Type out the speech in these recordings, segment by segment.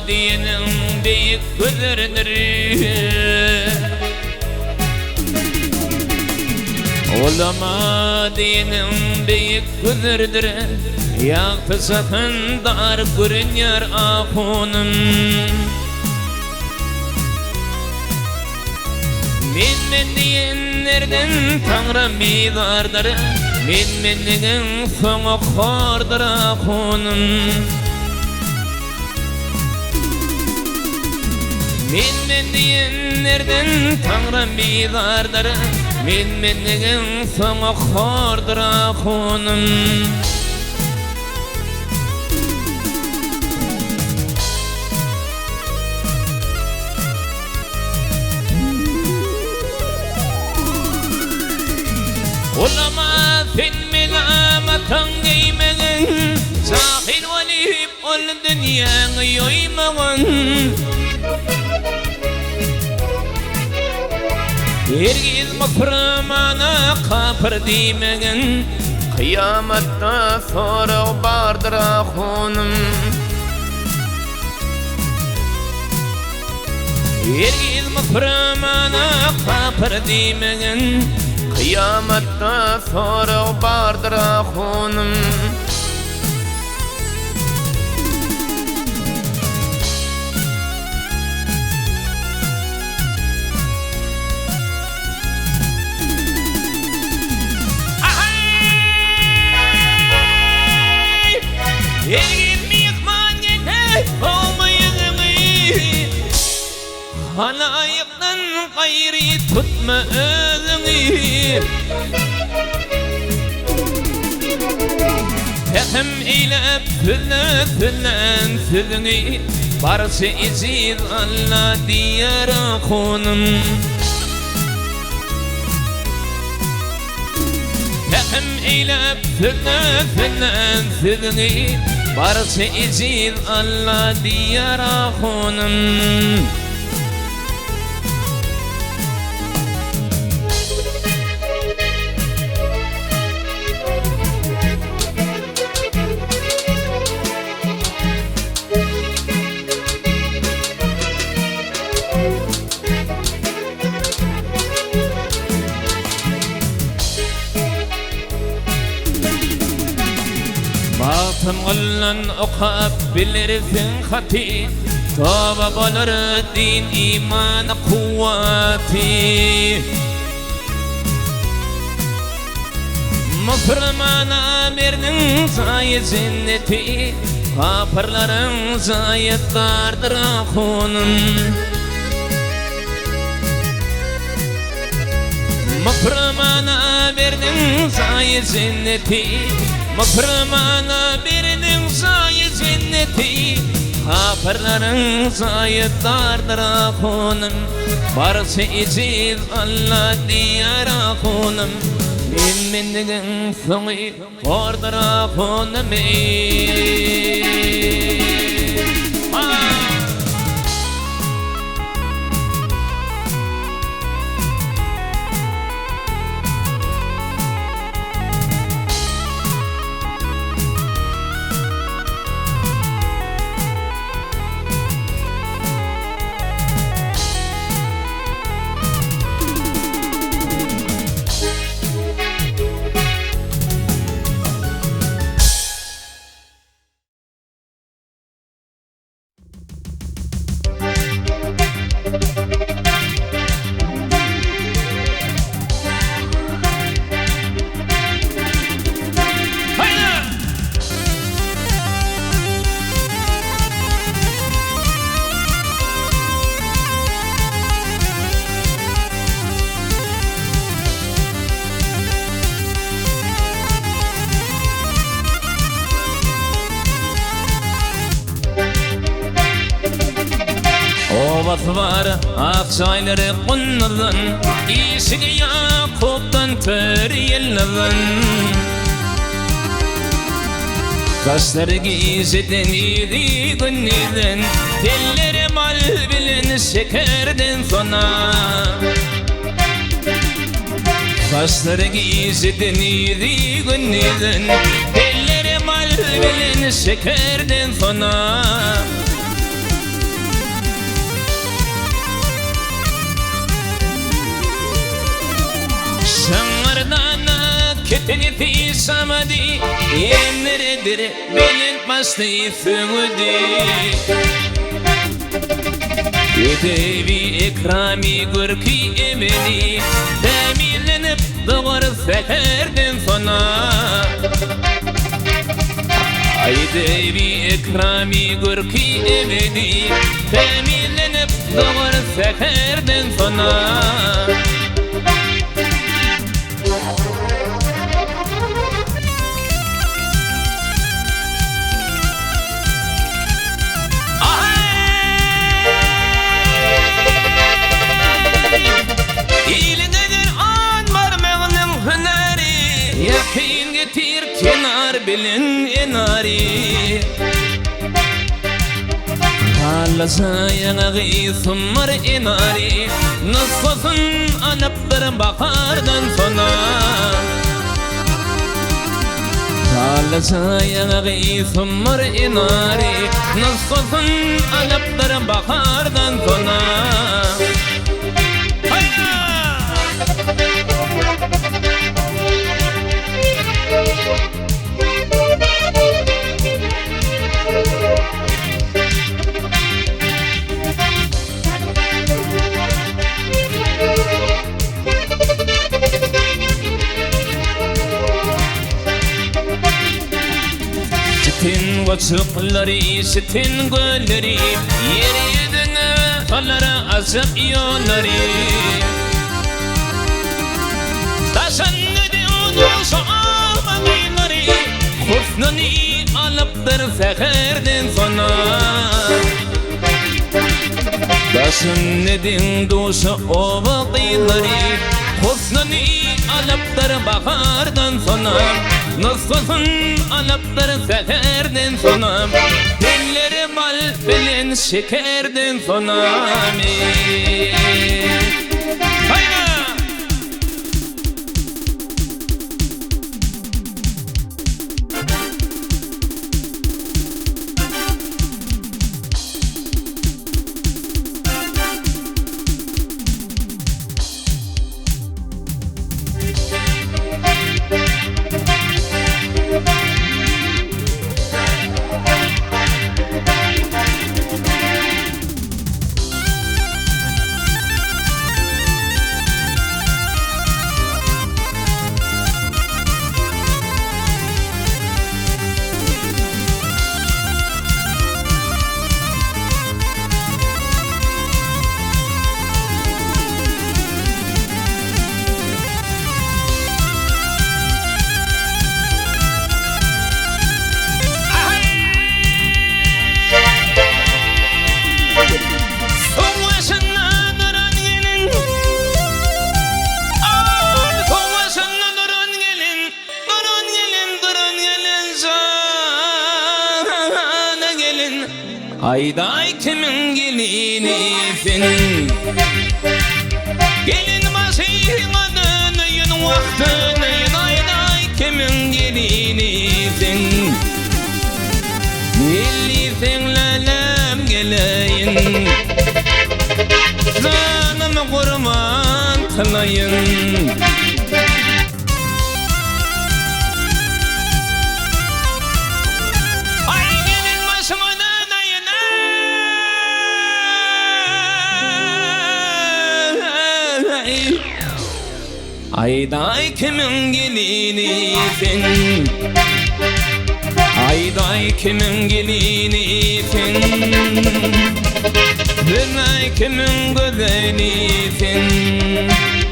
diyenin büyük güzeldir. Ulama diyenin büyük güzeldir. Yaktı sakındar görünür ahunum. Men diyenlerden Tanrı bidardır. Men soğuk hordur ahunum. Men diyenlerden Tanrı bidardır. Men soğuk hordur ahunum. Ulama sen melamatan giymeğin, sahil valip ol dünyanı yoymağın. Hergiz mıfırmana kapır deymeğin, kıyamatta soru bardır ahunum. Hergiz mıfırmana kapır deymeğin, kıyamatta soru bardır ahunum. Ergin mihman yete olmayızımı, halayıktan gayri tutma özünü. Fehm ile pülen sözünü, barsı iziz Allah diyar ahunum. Fehm ile pülen sözünü, barsı iziz Allah diyar ahunum. Batım olan okap bilirsin hati, tövbe bulur din iman kuvveti. Müfırmana birinin zayı zinneti, kapırların zayıtlardır ahunum. Müfırmana birinin zayı zinneti, Müfırmana birinin zayı zinneti, kapırların zayıtlardır ahunum. Barsı iziz Allah diyar ahunum. Minnin sonu ordur ahunum. Ovası var akçayları kunnadın, İşini Yakup'tan töriyelladın. Kaşları gizliden iyiydi günniden, Dilleri mal bilin şekerden sonra. Kaşları gizliden iyiydi günniden, Dilleri mal bilin şekerden sonra. Eti samadi yenneredir Belin bastı füngüdü Edevi ekrami gürki emeli Temillenip doğar fekerden sonra Edevi ekrami gürki emeli Temillenip doğar fekerden sonra Yakin getir kenar bilin enari Hallasa yanagi thummar enari Nasfasın anaptar bakardan sonra Hallasa yanagi thummar enari Nasfasın anaptar bakardan sonra Sitin vaçıkları, sitin gölleri Yeryüzüne kallara azap yolları Taşanlıdı onu soğamayları Hufnuni alıptır fekerden sonra Taşanlıdın doşu o vakitleri Hufnuni alıptır bakardan sonra Nasılsın alıptır fekerden sonra Dilleri mal bilen şekerden sonra Hayra! Ayday kimin gelinisin Gelin masihim adını yın vaktını Ayday kimin gelinisin Gellisin lalem geleyin Zanımı kurban kılayın Ayday kimin gelinisin Ayday kimin gelinisin Ay kimin güzelisin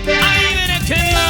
Ay berekenna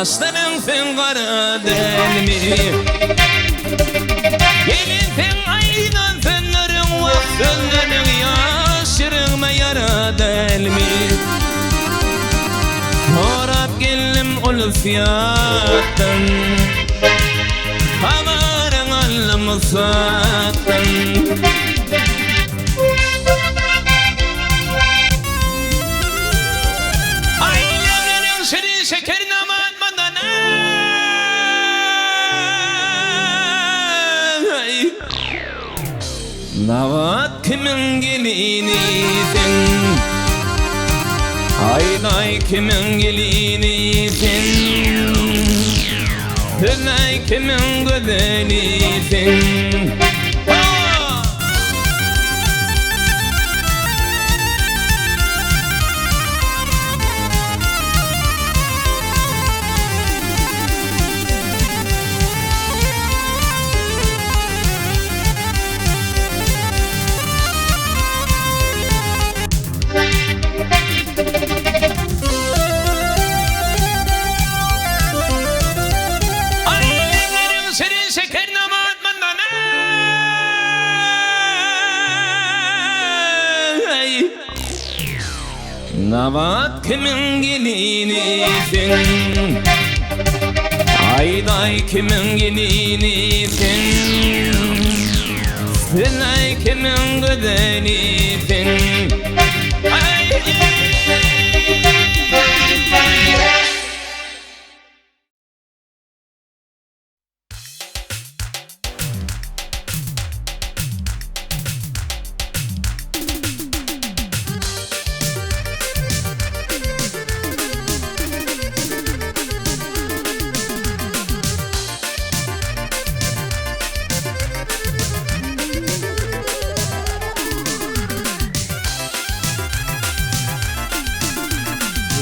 Aslanın sen kara delmi Gelin sen aydan fenleri delmi Horab gellim ulfiyattan Havarın almusattan Aylarının şirin şekerin aman mandana Navat kimin gelinisin Ay kimin gelinisin Hüllay kimin güzelisin Navat kimin gelinisin Ayday kimin gelinisin Hüllay kimin güzelisin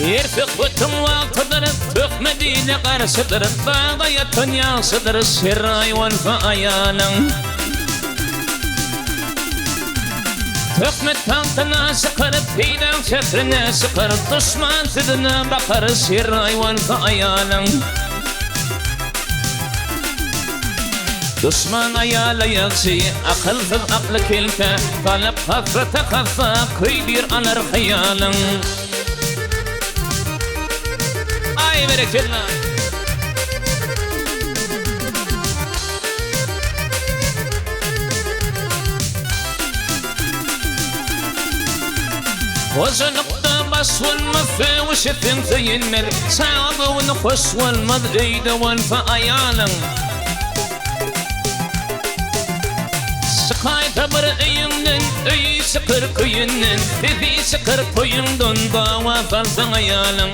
Yerfik bütün vaktidir Tükmediyle karşıdır Dağda yatın yansıdır Sirray valfa ayalın Tükmet tahtına sıkırıp Pidem şekrine sıkırıp Düşman sidine bakar Sirray valfa ayalın Düşman ayala yalsı Akılsız aklı kilke Talep hasrete kaffa Kıydir alır hayalın Ay bereketler وزنقطة بس والمفي وشفن في المر صعب ونقص والمضيد والفأيالا سقاي تبر ايمن اي سقر كينن في سقر كين دون ضاوا فالفأيالا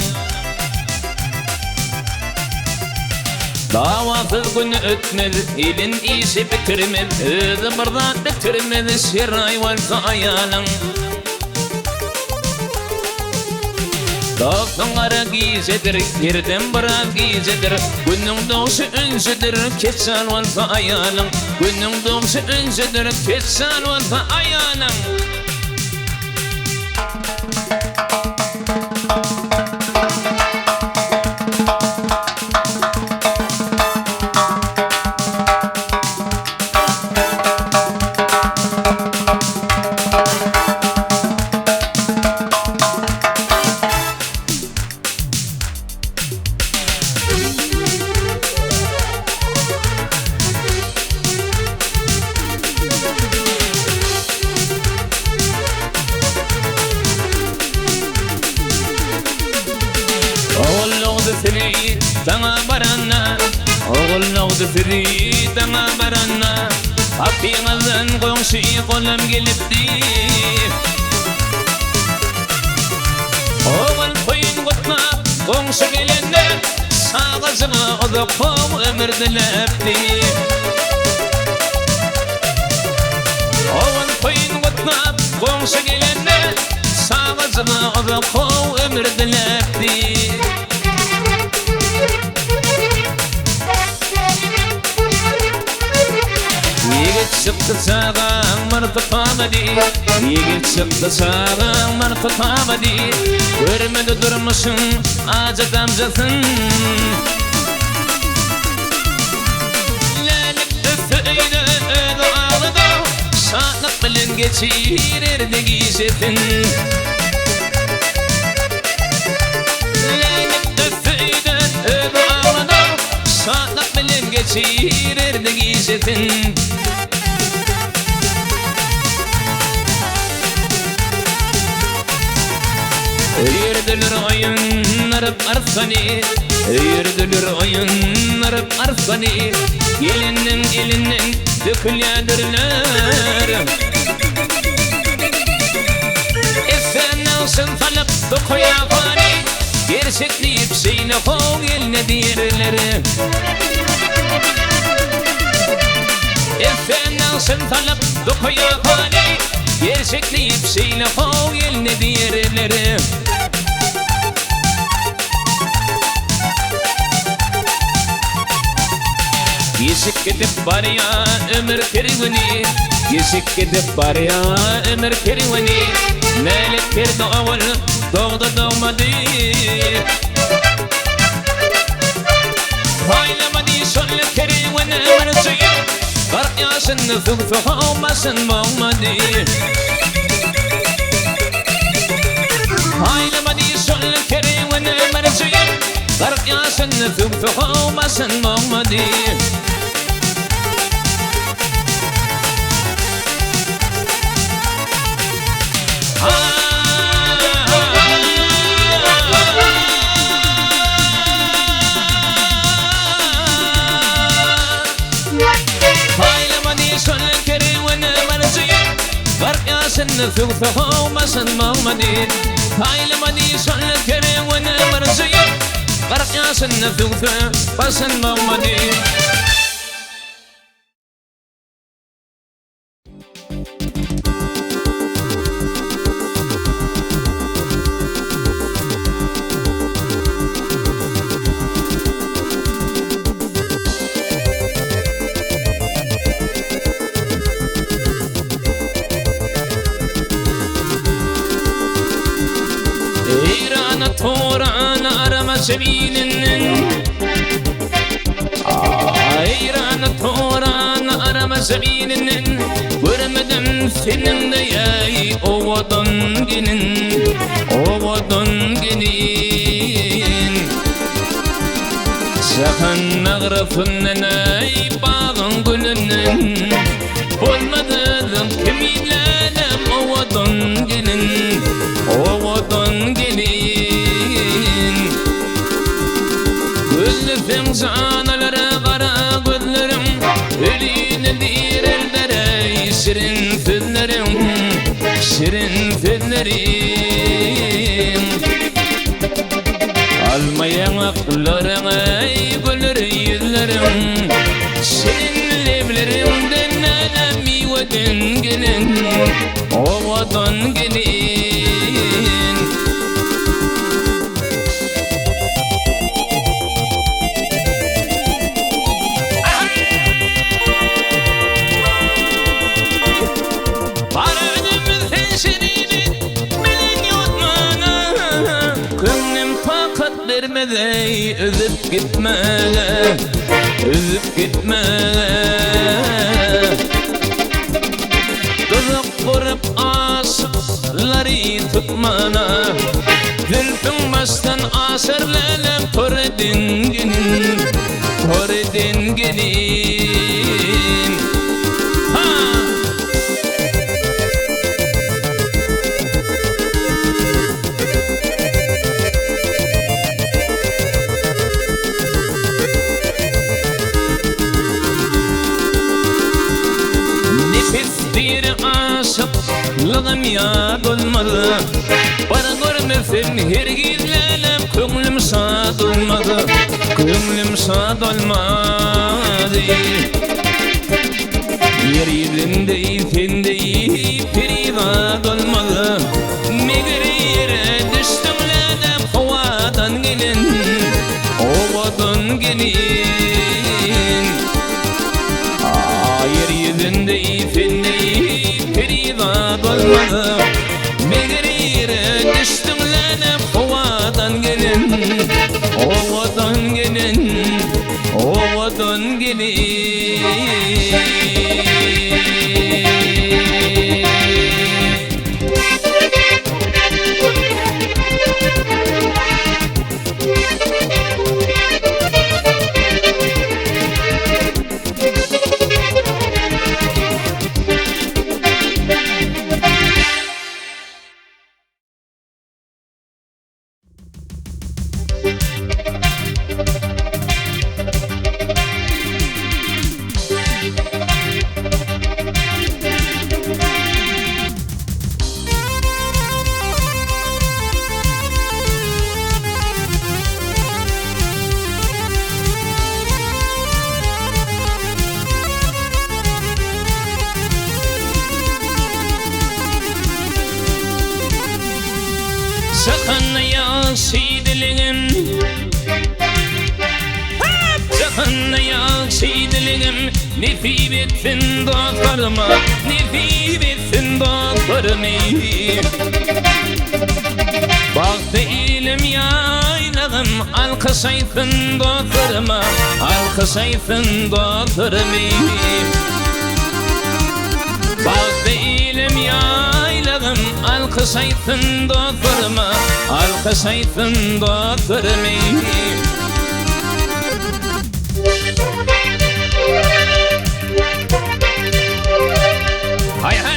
Davasız gün ötmedi, ilin iyisi bitirmedi Özü buradan bitirmedi, sirray varsa ayalın Dağlar gizedir, yerden biraz gizedir Günün doğusu ünsüdür, ketsal varsa ayalın Günün doğusu ünsüdür, ketsal varsa ayalın Dana barana, oğul nağdı firi dana barana Hakkı'nızın komşu kolum gelipti Oğul koyun kutma komşu gelende Sağızına odukum ömür dilepti Oğul koyun kutma komşu gelende Sağızına odukum ömür dilepti çıktı sağdan martıkamadi Yigit çıktı sağdan martıkamadi Görmedi durmuşsun acı damcasın Lalik öföyle öyle ağlıda Sağlık bilin geçirirdi gizetin sirer de gizetin Yürüdülür oyunlar arfani Yürüdülür oyunlar arfani Elinin dökülüyorlar Efendim olsun falak dokuya fani Gerçekleyip seyne kol eline diğerleri Efendim olsun falak dokuya fani Gerçekleyip seyne kol eline diğerleri Yesik gidip var ya ömür kervani Yesik gidip var ya ömür kervani Melekler doğal doğdu doğmadı Haylamadı son kervani ömür suyu Fark yasın fıgfı olmasın olmadı Haylamadı son kervani ömür suyu Fark yasın fıgfı olmasın olmadı فوق مسن مغمدين هاي لما دي سن الكريم وانا مرزيين غرق يا سن فوق مسن مغمدين سبيلن ayran toran arama sebinin görmedim senin de yay ovadan gelin Sakın ağrafından ay bağın gülünün olmadım kemilenem ovadan gelin Gülfün zanalara kara gözlerim Ölüyle dir ellere şirin füllerim Almayan aklarına gülür yüzlerim Senin leblerimden alemi vatan gelin O vatan gelin Özüp gitme Tuzak kurup asıkları tutmana Zülfün baştan asırlelem Toredin gelin Lağım ya dolmadı Bana görmesin her gizlenem Könlüm sağ dolmadı Yer yüzünde sende periva dolmadı Megri yere düştüm ledem Havadan gelin Yer yüzünde sende periva dolmadı Megri yere düştüm ledem Havadan gelin Sakın yakşidiligim Nefi bitsin dostlarıma Nefi bitsin dostlarıma Baktı ilim yaylağım Alkışaysın dostlarıma Alkışaysın dostlarıma Baktı ilim yaylağım Alkışaysın dostlarıma Alkışaysın dostlarıma Hay hay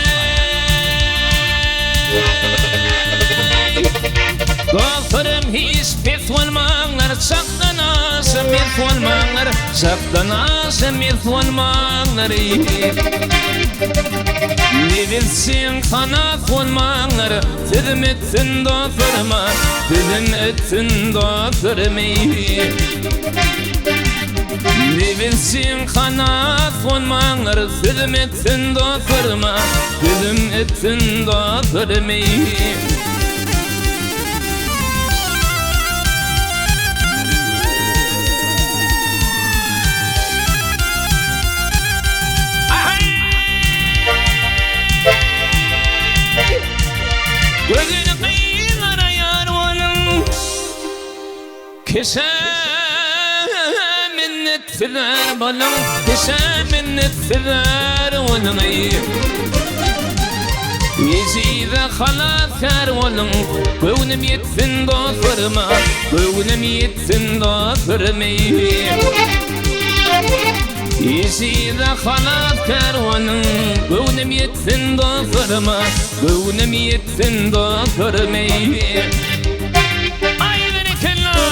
Dostlarım hiç pes olmağlar Saklanasın pes olmağlar Saklanasın pes olmağlar Ne bilsin kanat olmağlar Sizim etsin dostlarıma Sizim etsin dostlarıma Ne bilsin kanat olmağlar Sizim etsin dostlarıma Sizim etsin dostlarıma Gözünü kıyılara yar olun Kese minnetler balım Kese minnetler olun Yüzüde halatkar olun Gönlüm yetsin dostlarıma Gönlüm yetsin dostlarıma Yüzüde halatkar olun Gönlüm yetsin dostlarıma Gönlüm yetsin dostlarıma Ay berekallah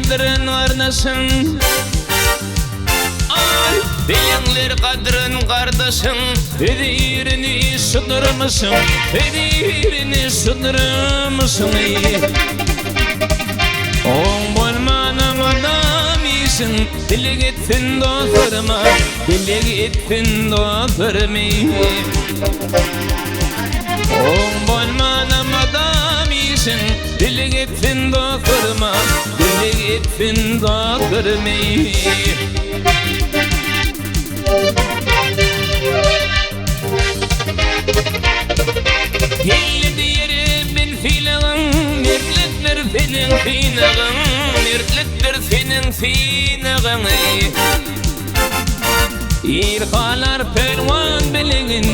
Kadrın kardeşin Ay Bilenler kadrın kardeşin Edirini sınırmışsın Edirini sınırmışsın On bolmanam adam iyisin Dile gitsin dostlarıma Dile gitsin dostlarıma On bolmanam adam iyisin Dile gitsin dostlarıma Dile gitsin dostlarıma Geldi yerimin filağın Mirletler senin finağın Mirletler senin finağın İrhalar pervan bilgin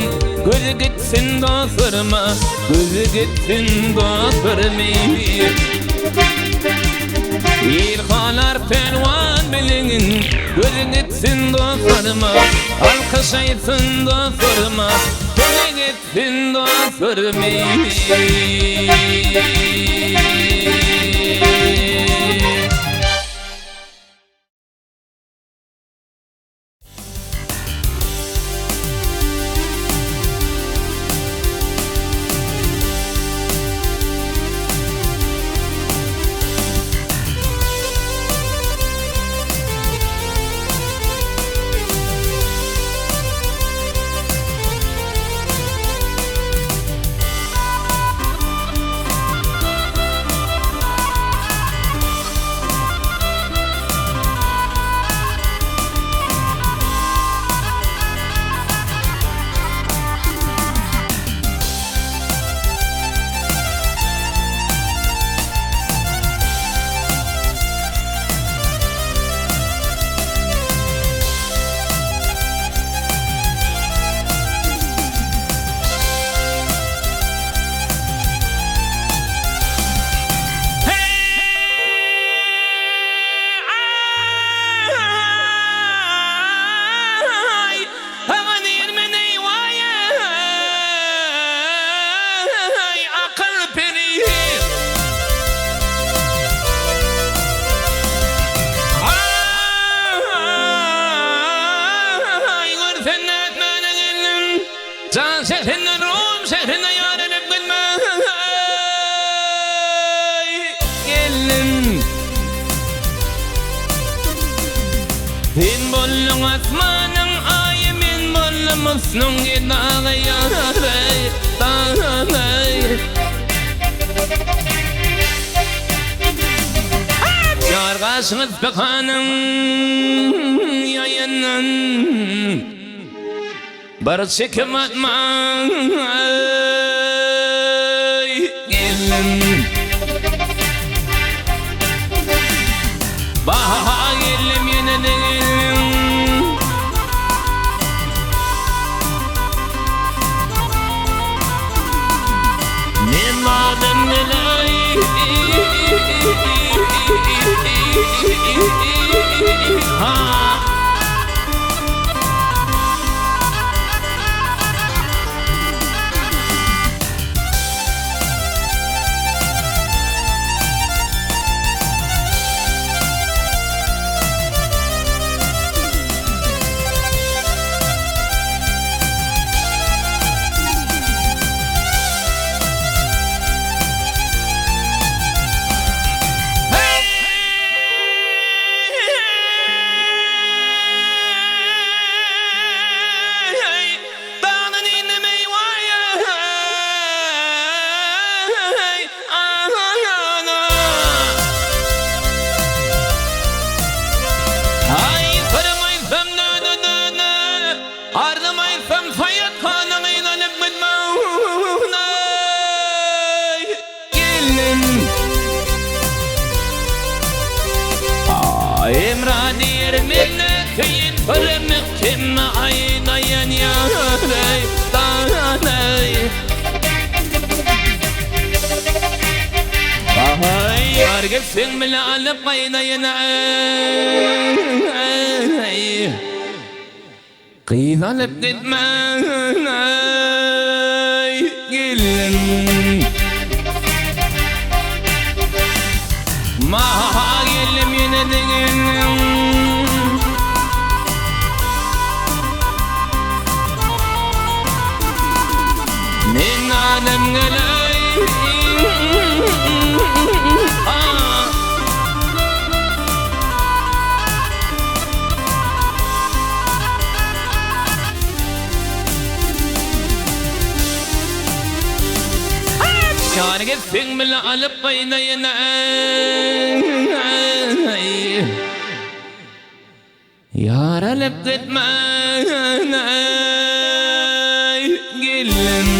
Gözü gitsin dostlarıma Gözü gitsin dostlarıma İrhalar pervan bilgin Gözü gitsin dostlarıma Alkışaysın dostlarıma Gözü gitsin dostlarıma Can şehrine Rum şehrine yârelim Asnung dağı yaray dağı Yargasınız bekanın yayının Bar çekim atmay gelin Baha gelim yine de gelin Ne madem nelay Ha İmrani ermine kıyın fırmık kim aynayan yaray danay Bahay yar gelsin bile alıp kaynayan ay Kıyın alıp gitme ay gelin Maha gelim yine de gelin Min alem gelay Şar gitsin bile alıp kaynayan Yar alıp gitme gelin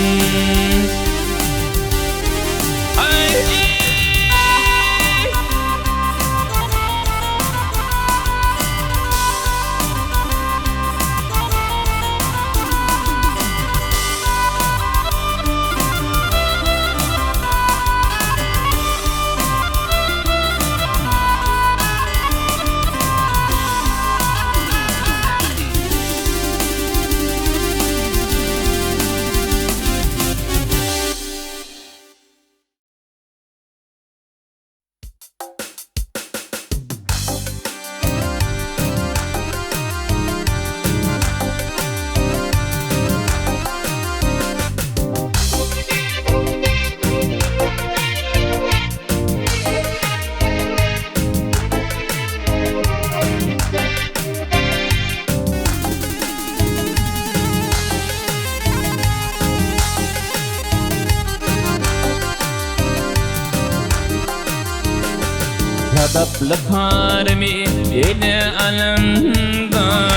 Kadaplık haremi ile alemda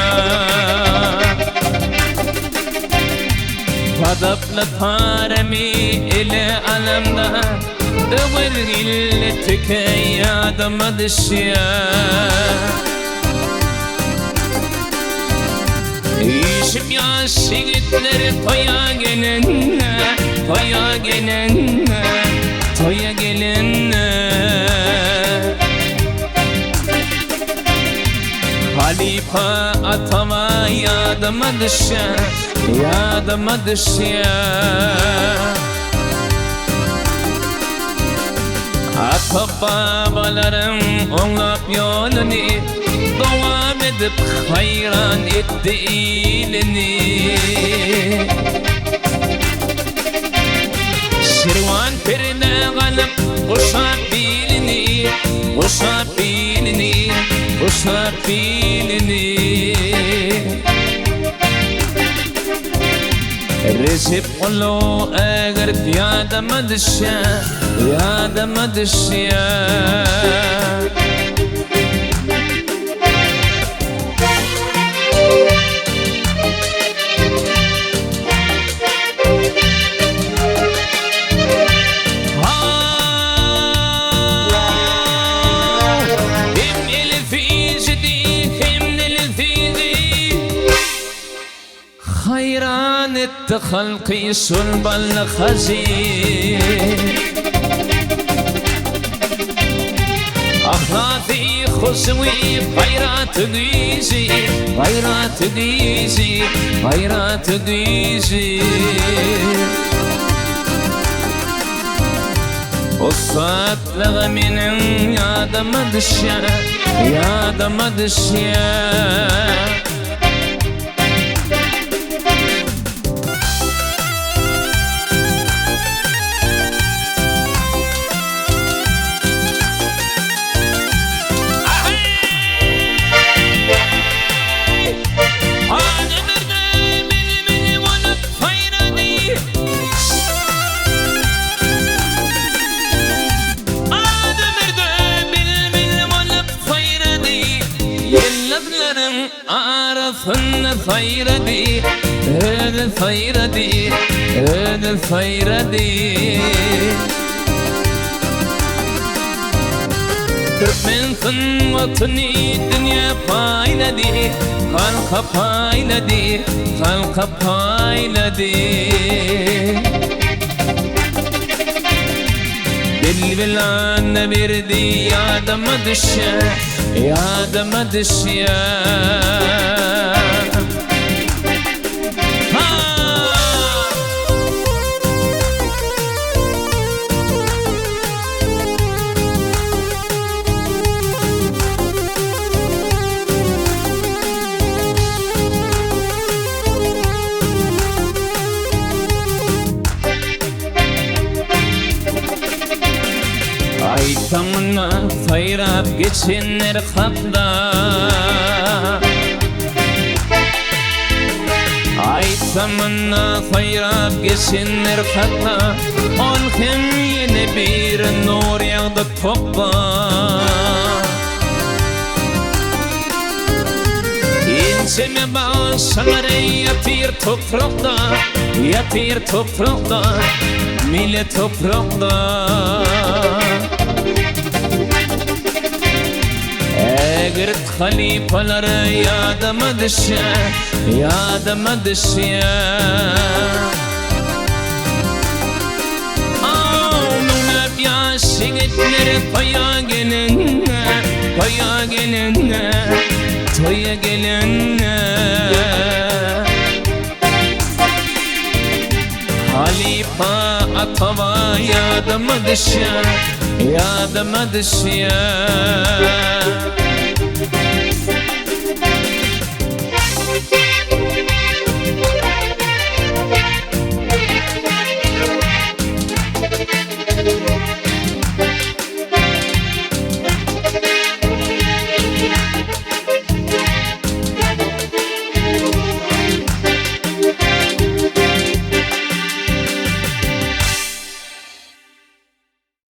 Kadaplık haremi ile alemda Dıvır gille tükey adamı dışya İşim yaş yiğitleri toya gelinne Toya gelinne Toya gelinne Halifa atama yadıma düşe Yadıma düşe Ata babalarım onlap yolunu Devam edip hayran etti ilini Şirvan perine kalıp uşak bilini Uşak bilini Uşak bilini رسب قلو اغرت يا دمدشيا يا دمدشيا خيران التخلقي صلب الخزين أخلاقي خسوي غيرات قيزي غيرات قيزي غيرات قيزي وصات لغى من يا دمدشيا يا دمدشيا أعرفن الخير دي هذا الخير دي هذا الخير دي من ثم وطني الدنيا بايلة دي خلق بايلة دي خلق بايلة دي بالبلان بردي يا دمدشيا يا دمدشيا Aytamına fayrap geçenler kapda Aytamına fayrap geçenler kapda Ol hem yine bir nur yağdı topla İnseme bağışları yatır toprakta Yatır toprakta Millet toprakta اغرت خليفة يا دمدشيا يا دمدشيا من يا شيغتلر طيا gelin طيا gelin طيا gelin خليفة أطوى يا دمدشيا يا دمدشيا